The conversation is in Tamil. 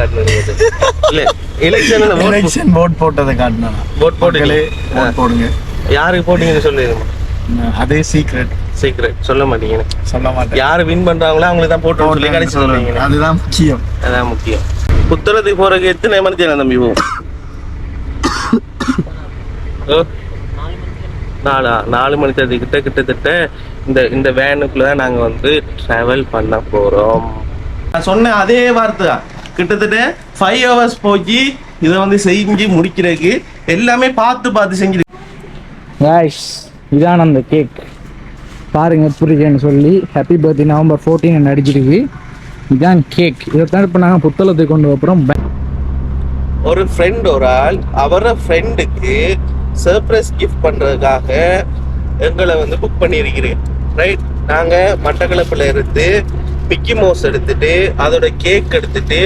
காட்டுறது இல்ல எலெக்ஷன் ஓட் போட்டதை காட்டினா ஓட் போட்டு போடுங்க. யாருக்கு போட்டீங்கன்னு சொல்லிடுமா? அதே சீக்ரெட் சொல்ல மாட்டீங்க. சொல்ல மாட்டேன். யாரு வின் பண்றாங்களோ அவங்களுக்கு தான் போட்டு சொல்லி கடைசி சொல்றீங்க. அதுதான் முக்கியம். அதான் முக்கியம். புத்தளத்துக்கு போறதுக்கு எத்தனை மணி தேவை தம்பி? நாலு மணி தேதி கிட்டத்தட்ட இந்த வேனுக்குள்ளதான் நாங்க வந்து டிராவல் பண்ண போறோம். நான் சொன்ன அதே வார்த்தை தான். கிட்டத்தட்ட 5 hours போய் இதை வந்து செஞ்சு முடிக்கிறதுக்கு எல்லாமே பார்த்து செஞ்சு. இதான் அந்த கேக் பாருங்க புரியுதுன்னு சொல்லி ஹாப்பி பர்த்டே November 14 அடிச்சிருக்கு. இதான் கேக். இதைத்தான் இப்போ நாங்கள் புத்தளத்துக்கு கொண்டு அப்புறம் ஒரு ஃப்ரெண்ட் ஒரு ஆள் அவர ஃப்ரெண்டுக்கு சர்ப்ரைஸ் கிஃப்ட் பண்றதுக்காக எங்களை வந்து புக் பண்ணியிருக்கிறேன். ரைட், நாங்கள் மட்டக்களப்பில் இருந்து மிக்கி மவுஸ் எடுத்துட்டு அதோட கேக் எடுத்துட்டு